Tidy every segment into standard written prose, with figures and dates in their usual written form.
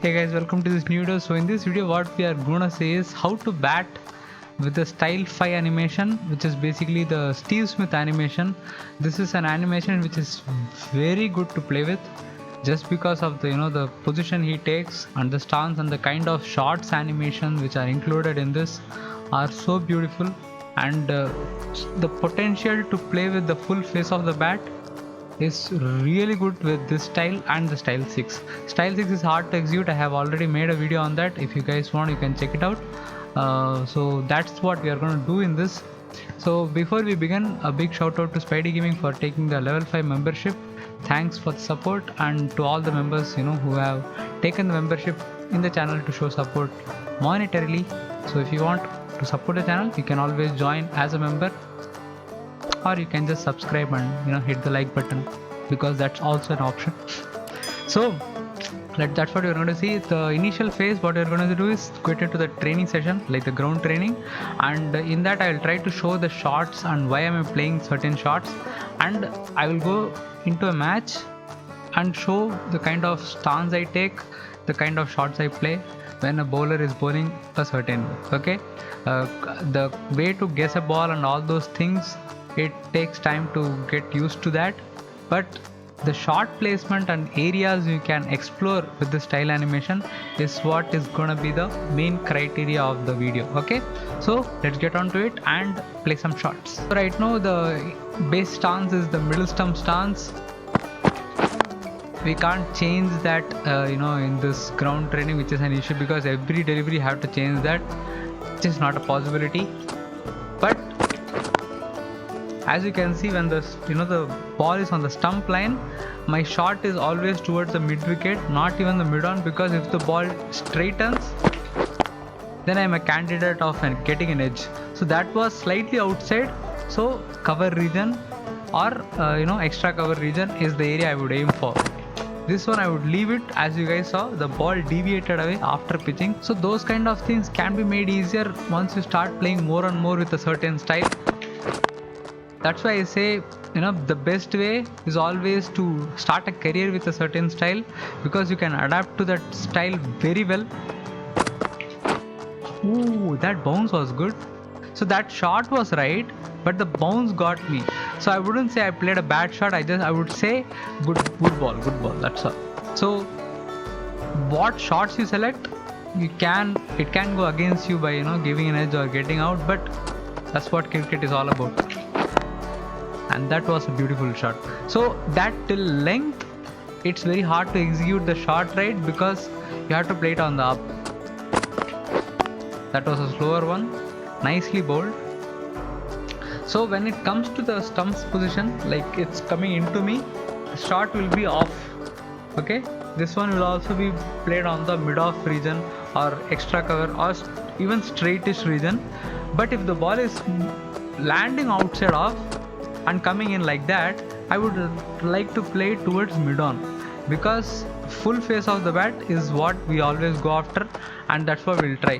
Hey guys, welcome to this new video. So in this video what we are gonna say is how to bat with the style 5 animation, which is basically the Steve Smith animation. This is an animation which is very good to play with just because of the the position he takes and the stance and the kind of shots animation which are included in this are so beautiful, and the potential to play with the full face of the bat is really good with this style and the style 6. Style 6 is hard to execute. I have already made a video on that. If you guys want, you can check it out. So that's what we are going to do in this. So before we begin, a big shout out to Spidey Gaming for taking the level 5 membership. Thanks for the support, and to all the members who have taken the membership in the channel to show support monetarily. So if you want to support the channel, you can always join as a member, or you can just subscribe and hit the like button, because that's also an option. So that's what you're going to see. The initial phase, what you're going to do is get into the training session, like the ground training, and in that I'll try to show the shots and why am I playing certain shots, and I will go into a match and show the kind of stance I take, the kind of shots I play when a bowler is bowling a certain way. Okay, the way to guess a ball and all those things, it takes time to get used to that, but the shot placement and areas you can explore with the style animation is what is gonna be the main criteria of the video. Okay, so let's get on to it and play some shots. So right now the base stance is the middle stump stance. We can't change that in this ground training, which is an issue because every delivery you have to change that, which is not a possibility. But as you can see, when the ball is on the stump line, my shot is always towards the mid wicket, not even the mid on, because if the ball straightens, then I'm a candidate of getting an edge. So that was slightly outside, so cover region or extra cover region is the area I would aim for. This one I would leave it. As you guys saw, the ball deviated away after pitching. So those kind of things can be made easier once you start playing more and more with a certain style. That's why I say the best way is always to start a career with a certain style, because you can adapt to that style very well. Ooh, that bounce was good. So that shot was right, but the bounce got me. So I wouldn't say I played a bad shot. I would say good ball. That's all. So what shots you select, it can go against you by giving an edge or getting out, but that's what cricket is all about. And that was a beautiful shot. So that till length, it's very hard to execute the shot right, because you have to play it on the up. That was a slower one, nicely bowled. So when it comes to the stumps position, like it's coming into me, the shot will be off. Okay, this one will also be played on the mid off region or extra cover or even straightish region. But if the ball is landing outside off and coming in like that, I would like to play towards mid on, because full face of the bat is what we always go after, and that's what we'll try.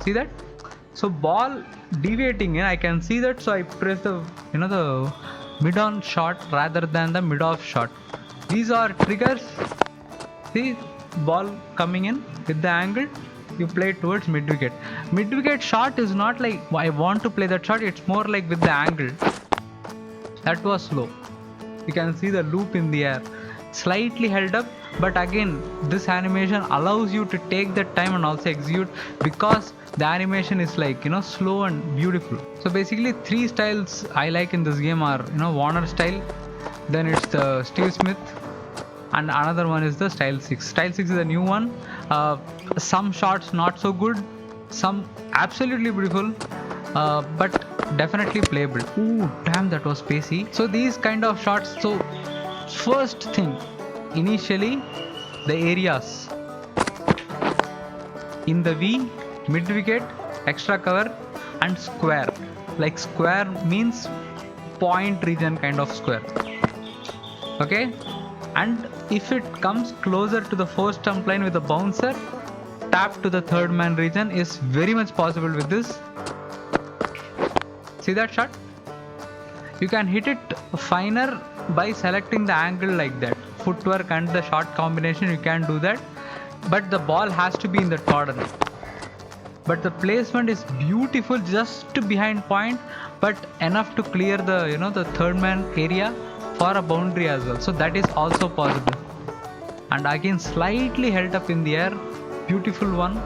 See that? So ball deviating in, I can see that, so I press the the mid on shot rather than the mid off shot. These are triggers. See, ball coming in with the angle, you play towards mid wicket. Mid wicket shot is not like I want to play that shot, it's more like with the angle. That was slow. You can see the loop in the air, slightly held up, but again this animation allows you to take that time and also execute, because the animation is like slow and beautiful. So basically 3 styles I like in this game are Warner style, then it's the Steve Smith, and another one is the style 6. Style 6 is a new one. Some shots not so good, some absolutely beautiful, but definitely playable. Ooh, damn, that was spacey. So these kind of shots. So first thing, initially the areas in the V, mid wicket, extra cover and square. Like square means point region kind of square. Okay, and if it comes closer to the first stump line with a bouncer, tap to the third man region is very much possible with this. See that shot? You can hit it finer by selecting the angle like that. Footwork and the shot combination, you can do that. but the ball has to be in the cordon. But the placement is beautiful, just behind point, but enough to clear the the third man area for a boundary as well. So that is also possible. And again, slightly held up in the air, beautiful one.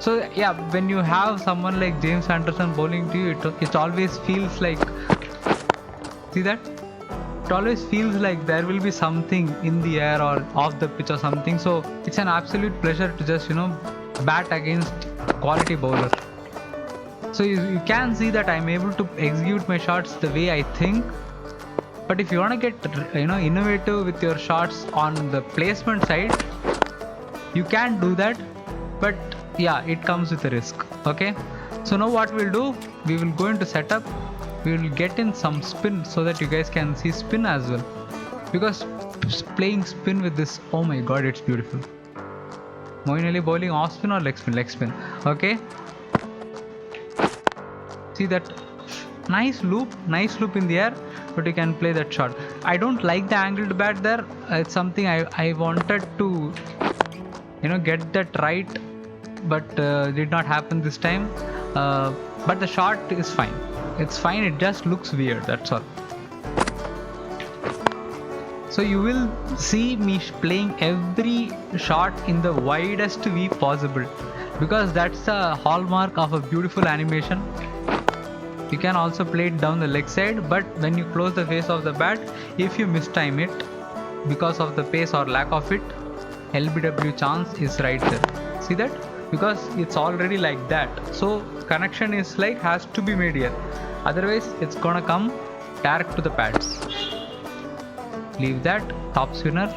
So yeah, when you have someone like James Anderson bowling to you, it always feels like, see that? It always feels like there will be something in the air or off the pitch or something. So it's an absolute pleasure to just bat against quality bowler. So you can see that I'm able to execute my shots the way I think. But if you want to get innovative with your shots on the placement side, you can do that. But yeah, it comes with a risk. Okay, so now what we'll do, we will go into setup, we will get in some spin so that you guys can see spin as well, because playing spin with this, oh my god, it's beautiful. Moeen Ali bowling off spin or leg spin? Leg spin. Okay, see that nice loop in the air, but you can play that shot. I don't like the angled bat there. It's something I wanted to get that right, but did not happen this time. But the shot is fine. It's fine, it just looks weird, that's all. So you will see me playing every shot in the widest view possible, because that's the hallmark of a beautiful animation. You can also play it down the leg side, but when you close the face of the bat, if you mistime it because of the pace or lack of it, LBW chance is right there. See that? Because it's already like that. So connection is like has to be made here. Otherwise it's gonna come direct to the pads. Leave that. Top spinner.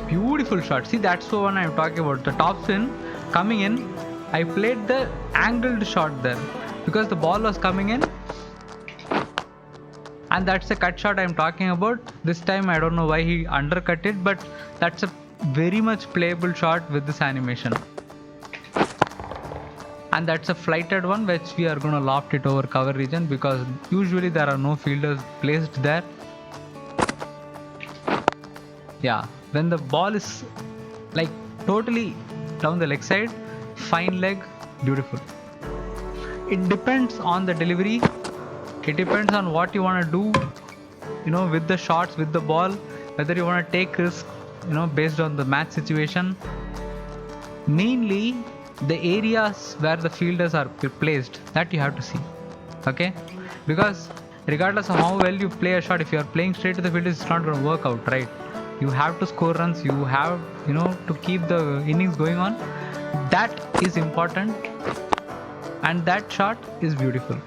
Beautiful shot. See, that's the one I'm talking about. The top spin coming in. I played the angled shot there because the ball was coming in. And that's the cut shot I'm talking about. This time I don't know why he undercut it, but that's a very much playable shot with this animation. And that's a flighted one, which we are going to loft it over cover region, because usually there are no fielders placed there. Yeah, when the ball is like totally down the leg side, fine leg, beautiful. It depends on the delivery. It depends on what you want to do, with the shots, with the ball, whether you want to take risk, based on the match situation. Mainly the areas where the fielders are placed, that you have to see. Okay, because regardless of how well you play a shot, if you are playing straight to the fielders, it's not going to work out, right? You have to score runs, you have to keep the innings going on. That is important, and that shot is beautiful.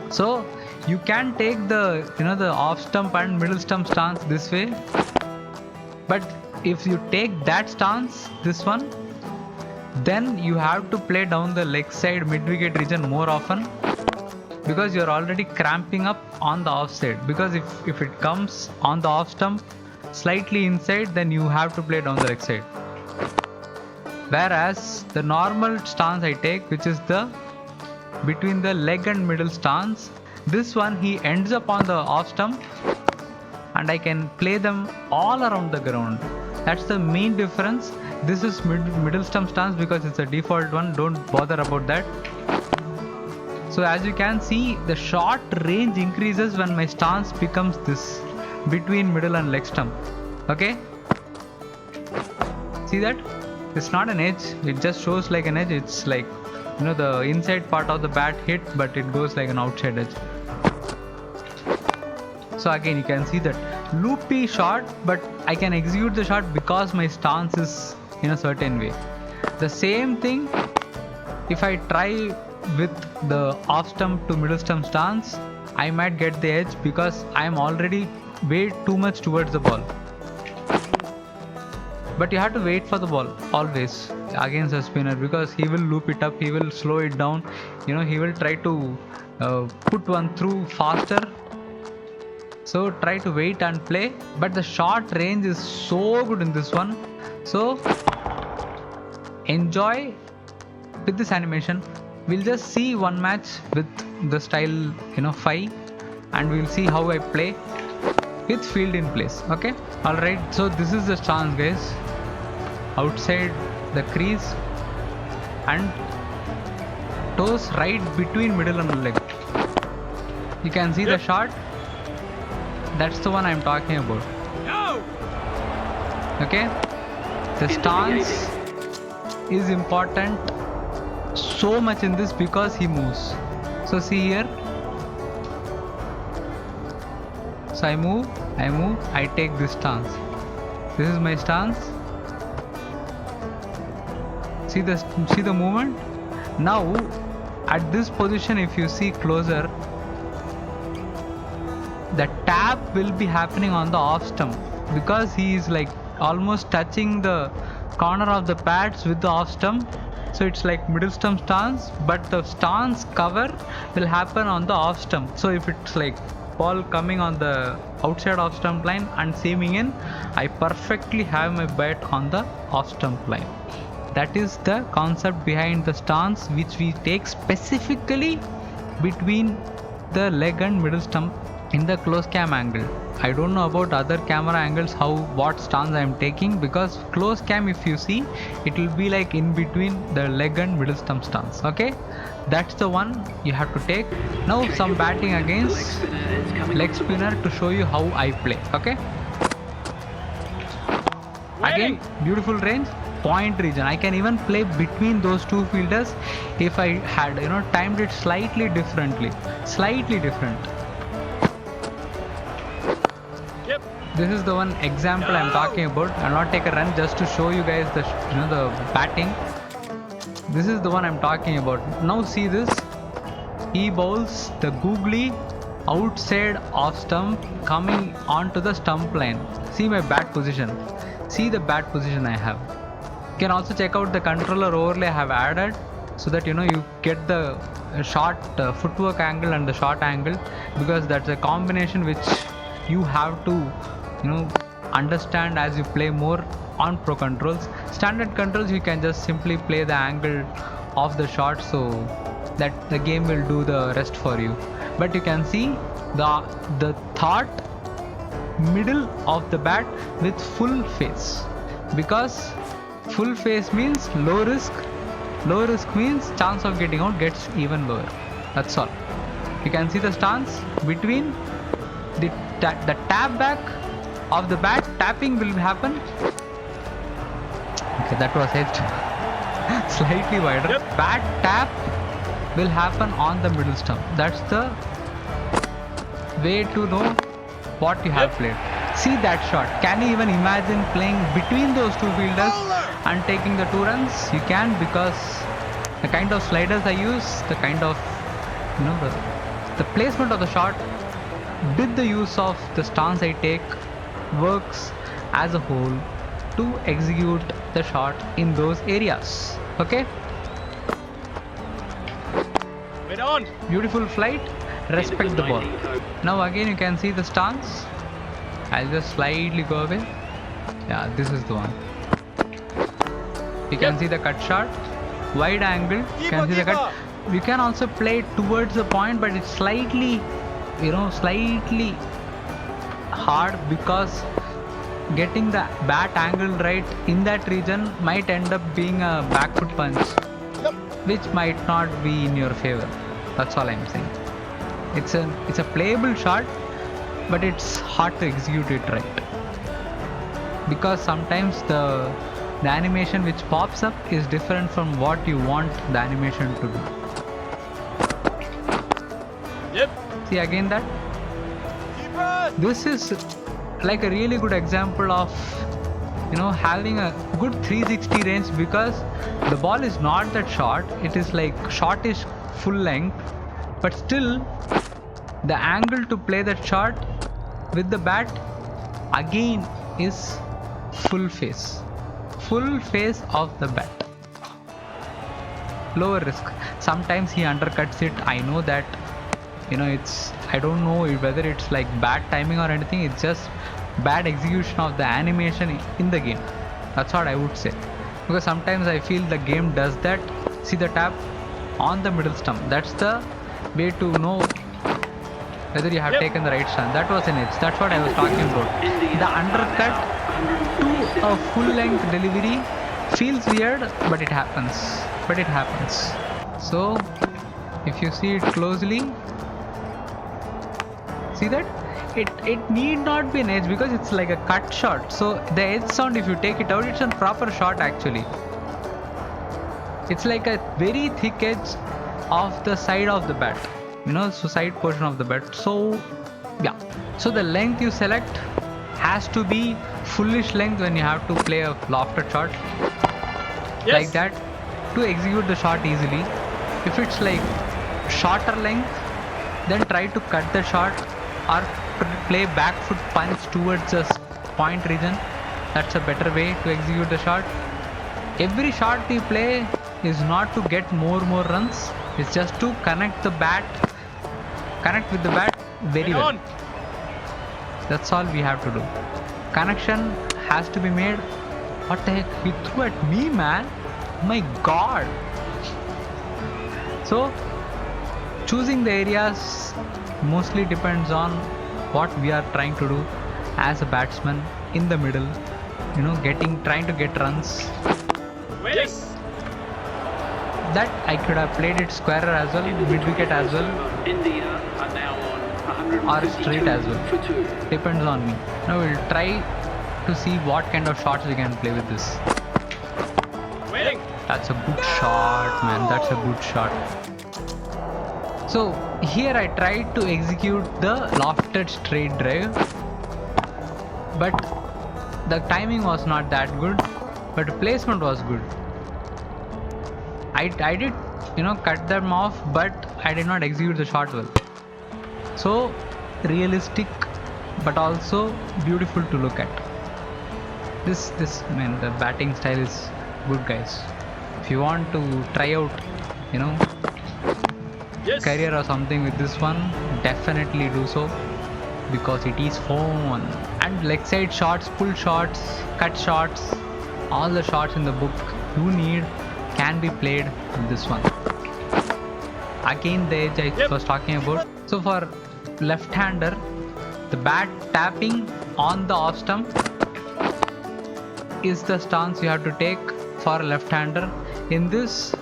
So you can take the the off stump and middle stump stance this way, but if you take that stance, this one, then you have to play down the leg side mid wicket region more often, because you're already cramping up on the offside. Because if it comes on the off stump slightly inside, then you have to play down the leg side. Whereas the normal stance I take, which is the between the leg and middle stance, this one he ends up on the off stump and I can play them all around the ground. That's the main difference. This is middle stump stance because it's a default one, don't bother about that. So as you can see, the shot range increases when my stance becomes this between middle and leg stump. Okay, see that? It's not an edge, it just shows like an edge. It's like the inside part of the bat hit, but it goes like an outside edge. So again you can see that loopy shot, but I can execute the shot because my stance is in a certain way. The same thing if I try with the off stump to middle stump stance, I might get the edge because I am already way too much towards the ball. But you have to wait for the ball always against a spinner, because he will loop it up, he will slow it down, he will try to put one through faster. So try to wait and play, but the shot range is so good in this one. So enjoy with this animation. We'll just see one match with the style 5, and we'll see how I play. with field in place. Okay, alright, so this is the stance guys, outside the crease and toes right between middle and leg. You can see the shot, that's the one I'm talking about. Okay, the stance is important so much in this because he moves. So see here, so I move, I take this stance. This is my stance. See the movement. Now at this position, if you see closer, the tap will be happening on the off stump because he is like almost touching the corner of the pads with the off stump. So it's like middle stump stance, but the stance cover will happen on the off stump. So if it's like ball coming on the outside off stump line and seaming in, I perfectly have my bat on the off stump line. That is the concept behind the stance, which we take specifically between the leg and middle stump in the close cam angle. I don't know about other camera angles what stance I am taking, because close cam if you see, it will be like in between the leg and middle stump stance. Okay, that's the one you have to take. Now some batting against leg spinner to show you how I play. Okay, again beautiful range, point region. I can even play between those two fielders if I had timed it slightly differently. This is the one example I'm talking about. I'll not take a run just to show you guys the the batting. This is the one I'm talking about. Now see this, he bowls the googly outside off stump coming onto the stump line. See my bat position, see the bat position I have. You can also check out the controller overlay I have added, so that you get the short footwork angle and the short angle, because that's a combination which you have to understand as you play more on pro controls. Standard controls you can just simply play the angle of the shot, so that the game will do the rest for you. But you can see the thought middle of the bat with full face, because full face means low risk means chance of getting out gets even lower. That's all. You can see the stance between the tap back of the bat, tapping will happen. Okay, that was it. Slightly wider. Bat tap will happen on the middle stump. That's the way to know what you have played. See that shot. Can you even imagine playing between those two fielders and taking the 2 runs? You can, because the kind of sliders I use, the kind of the placement of the shot with the use of the stance I take works as a whole to execute the shot in those areas. Okay, beautiful flight, respect the ball. Now again you can see the stance. I'll just slightly go away. Yeah, this is the one. You can see the cut shot, wide angle. You can see the cut. You can also play towards the point, but it's slightly slightly hard, because getting the bat angle right in that region might end up being a back foot punch, which might not be in your favor. That's all I'm saying. It's a playable shot, but it's hard to execute it right, because sometimes the animation which pops up is different from what you want the animation to do. See again that. This is like a really good example of having a good 360 range, because the ball is not that short. It is like shortish full length, but still the angle to play that shot with the bat again is full face of the bat. Lower risk. Sometimes he undercuts it. I know that. I don't know whether it's like bad timing or anything. It's just bad execution of the animation in the game. That's what I would say, because sometimes I feel the game does that. See the tap on the middle stump. That's the way to know whether you have taken the right stand. That was an edge. That's what I was talking about. The undercut to a full length delivery feels weird, but it happens. So if you see it closely, see that it need not be an edge because it's like a cut shot. So the edge sound, if you take it out, it's a proper shot actually. It's like a very thick edge of the side of the bat, so side portion of the bat. So yeah, so the length you select has to be fullish length when you have to play a lofted shot. Yes. Like that to execute the shot easily. If it's like shorter length, then try to cut the shot or play back foot punch towards the point region. That's a better way to execute the shot. Every shot you play is not to get more runs. It's just to connect with the bat very well. That's all we have to do. Connection has to be made. What the heck? He threw at me, man. My god. So choosing the areas mostly depends on what we are trying to do as a batsman in the middle, trying to get runs. Yes. That I could have played it squarer as well, mid wicket as well, or straight as well. Depends on me. Now we'll try to see what kind of shots we can play with this. That's a good shot, man. That's a good shot. So here I tried to execute the lofted straight drive, but the timing was not that good, but the placement was good. I did cut them off, but I did not execute the shot well. So realistic but also beautiful to look at. This man, the batting style is good, guys. If you want to try out Yes. career or something with this one, definitely do so, because it is fun. And leg side shots, pull shots, cut shots, all the shots in the book you need can be played with this one. Again, the edge I was talking about. So for left-hander, the bat tapping on the off stump is the stance you have to take for a left-hander. In this,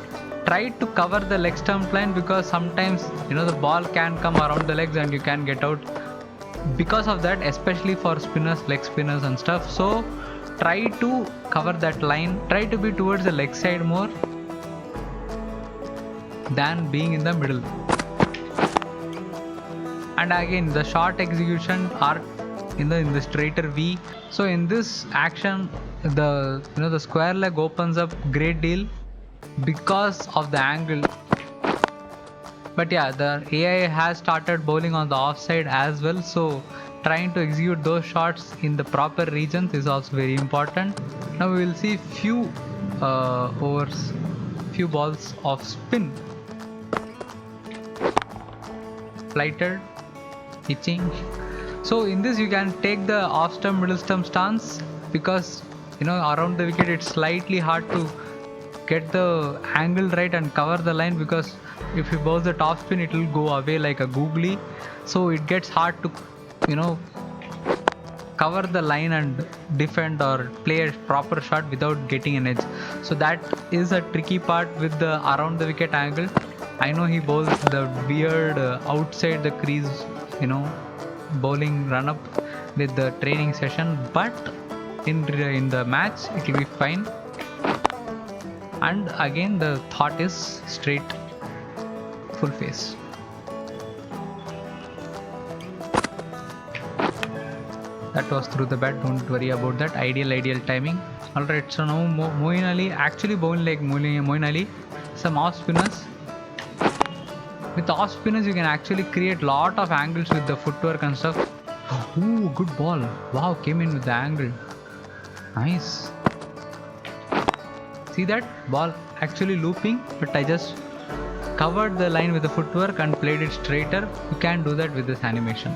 try to cover the leg stump line, because sometimes the ball can come around the legs and you can get out because of that, especially for spinners, leg spinners and stuff. So try to cover that line, try to be towards the leg side more than being in the middle. And again, the short execution are in the straighter V. So in this action, the square leg opens up great deal because of the angle. But yeah, the AI has started bowling on the offside as well, so trying to execute those shots in the proper regions is also very important. Now we will see few overs, few balls of spin. Flighted, pitching. So in this you can take the off stump, middle stump stance, because around the wicket it's slightly hard to get the angle right and cover the line, because if you bowl the top spin it will go away like a googly. So it gets hard to cover the line and defend or play a proper shot without getting an edge. So that is a tricky part with the around the wicket angle. I know he bowls the weird outside the crease bowling run up with the training session, but in the match it will be fine. And again the thought is straight, full face. That was through the bat, don't worry about that. Ideal timing. Alright, so now Moeen Ali, actually bowling like Moeen Ali. Some off spinners. With off spinners you can actually create lot of angles with the footwork and stuff. Ooh, good ball. Wow, came in with the angle. Nice. See that? Ball actually looping, but I just covered the line with the footwork and played it straighter. You can do that with this animation.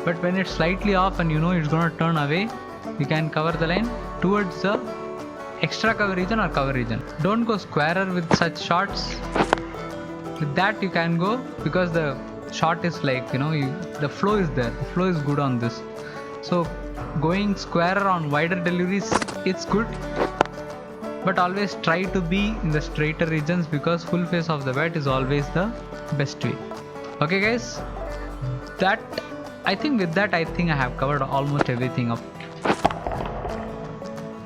But when it's slightly off and it's gonna turn away, you can cover the line towards the extra cover region or cover region. Don't go squarer with such shots. with that you can go, because the shot is like, the flow is there, the flow is good on this. So going square on wider deliveries, it's good, but always try to be in the straighter regions, because full face of the bat is always the best way. Okay guys, that I think with that I have covered almost everything up.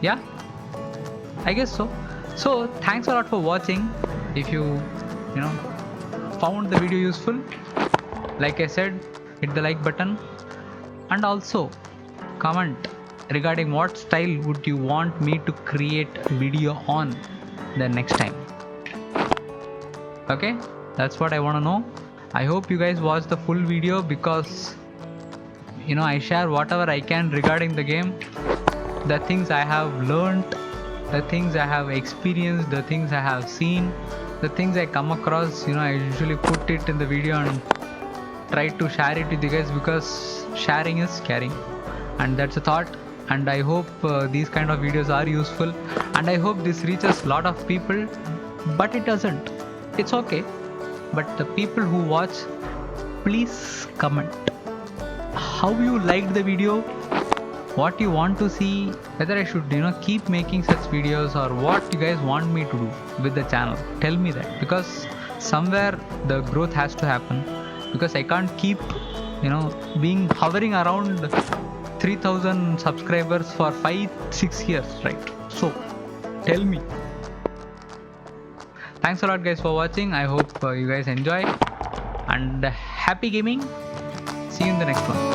Yeah, I guess so. So thanks a lot for watching. If you found the video useful, like I said, hit the like button, and also comment regarding what style would you want me to create a video on the next time. Okay, that's what I want to know. I hope you guys watch the full video, because I share whatever I can regarding the game, the things I have learned, the things I have experienced, the things I have seen, the things I come across. I usually put it in the video and try to share it with you guys, because sharing is caring, and that's a thought. And I hope these kind of videos are useful, and I hope this reaches a lot of people. But it doesn't, it's okay. But the people who watch, please comment how you liked the video, what you want to see, whether I should keep making such videos, or what you guys want me to do with the channel. Tell me that, because somewhere the growth has to happen, because I can't keep being hovering around 3000 subscribers for 5-6 years, right? So tell me. Thanks a lot guys for watching. I hope you guys enjoy, and happy gaming. See you in the next one.